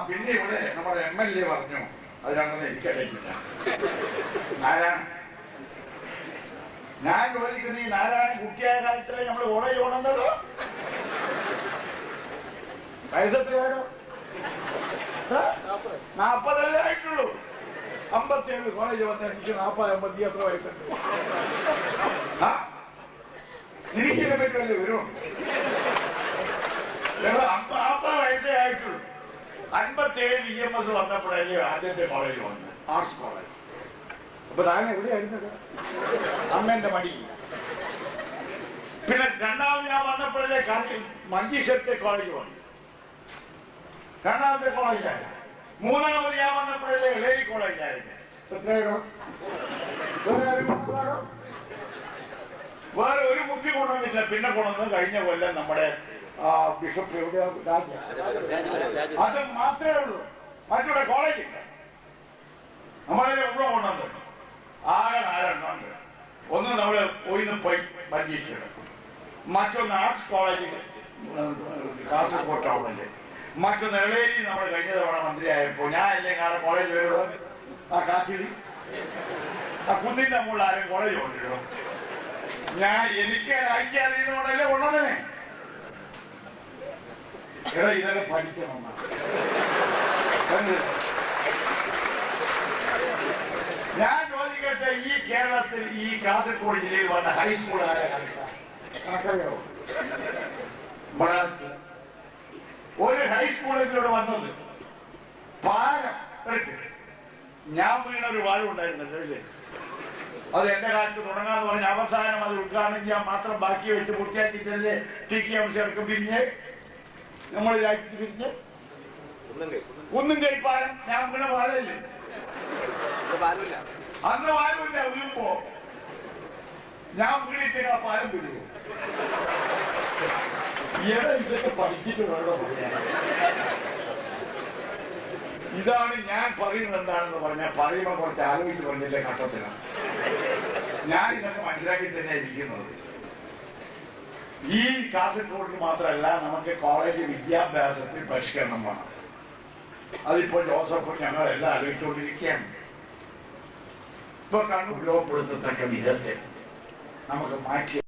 പിന്നെ ഇവിടെ നമ്മുടെ MLA പറഞ്ഞു അതിനാണെന്ന് എനിക്കറിയില്ല. നാരായണൻ, ഞാൻ ചോദിക്കുന്ന ഈ നാരായണൻ കുട്ടിയായ കാലത്തിലെ നമ്മൾ കോളേജ് പോകണമെന്നല്ലോ. വയസ്സെത്രയാണോ? 40 ആയിട്ടുള്ളൂ. 57 കോളേജ് വന്ന എനിക്ക് 40-50 എത്ര വയസ്സുണ്ട്? എനിക്കിതിനെ പറ്റുമല്ലേ വരും. 40 വയസ്സേ ആയിട്ടുള്ളൂ. 57 EMS വന്നപ്പോഴല്ലേ ആദ്യത്തെ കോളേജ് വന്നത്, ആർട്സ് കോളേജ്. അപ്പൊ താൻ എവിടെയായിരുന്നത്? അമ്മേന്റെ മടി. പിന്നെ രണ്ടാമത് ഞാൻ വന്നപ്പോഴേ മഞ്ചേശ്വരത്തെ കോളേജ് വന്നു, രണ്ടാമത്തെ കോളേജായി. മൂന്നാമത് ഞാൻ വന്നപ്പോഴല്ലേ ഇളേരി കോളേജായിരുന്നു. വേറെ ഒരു ബുദ്ധി കൊണ്ടുവന്നില്ല. പിന്നെ കൊണ്ടുവന്നത് കഴിഞ്ഞ കൊല്ലം നമ്മുടെ ബിഷപ്പ് എവിടെയാ, അത് മാത്രമേ ഉള്ളൂ. മറ്റൂടെ കോളേജില്ല. നമ്മളെ ഉള്ള കൊണ്ടുവന്നത് ആകെ 4 ഒന്ന് നമ്മള് പോയി മഞ്ചേശ്വരം, മറ്റൊന്ന് ആർട്സ് കോളേജ് കാസർഗോഡ് ടൗണില്, മറ്റൊന്ന് ഇളേരി. നമ്മൾ കഴിഞ്ഞ തവണ മന്ത്രിയായപ്പോ ഞാൻ അല്ലേ കാരണം കോളേജ് വരുള്ളൂ. കാച്ചിരി കുന്നിന്റെ മുകളിൽ ആരും കോളേജ് കൊണ്ടിരുന്നു. എനിക്ക് ഐക്യാതീനോടല്ലേ കൊണ്ടതിനെ. ഇതൊക്കെ പഠിക്കണം. ഞാൻ ചോദിക്കട്ടെ, ഈ കേരളത്തിൽ ഈ കാസർഗോഡ് ജില്ലയിൽ വന്ന ഹൈസ്കൂൾ ആയ കണക്കറിയാവോ? ഒരു ഹൈസ്കൂളിലൂടെ വന്നത് പാലം. ഞാൻ വീണ ഒരു പാലം ഉണ്ടായിരുന്നല്ലോ ഇല്ലേ? അത് എന്റെ കാലത്ത് തുടങ്ങാന്ന് പറഞ്ഞ അവസാനം അത് ഉദ്ഘാടനം ചെയ്യാൻ മാത്രം ബാക്കി വെച്ച് പൂർത്തിയാക്കിയിട്ടല്ലേ TKMC പിരിഞ്ഞ് നമ്മൾ രാജ്യത്ത് പിരിഞ്ഞ് കുന്നുംകൈ പാലം. ഞാൻ വീണ പാലമില്ലേ? അന്ന് പാലമില്ല. വീഴുമ്പോ ഞാൻ വീണിട്ട് ആ പാലം പിരിഞ്ഞു. ഇതൊക്കെ പഠിച്ചിട്ട് വേണോ പറയാൻ? ഇതാണ് ഞാൻ പറയുന്നത്. എന്താണെന്ന് പറഞ്ഞാൽ പറയുമ്പോൾ കുറച്ച് ആലോചിച്ച് പറഞ്ഞില്ലേ ഘട്ടത്തിലാണ്. ഞാൻ ഇതൊക്കെ മനസ്സിലാക്കി തന്നെ ഇരിക്കുന്നത്. ഈ കാസർഗോഡിൽ മാത്രമല്ല, നമുക്ക് കോളേജ് വിദ്യാഭ്യാസത്തിൽ പരിഷ്കരണം വേണം. അതിപ്പോൾ ജോസഫ് ഞങ്ങളെല്ലാം ആലോചിച്ചുകൊണ്ടിരിക്കുകയാണ്. ഇപ്പൊ കണ്ണു ഉപയോഗപ്പെടുത്തത്തക്ക വിധത്തിൽ നമുക്ക് മാറ്റി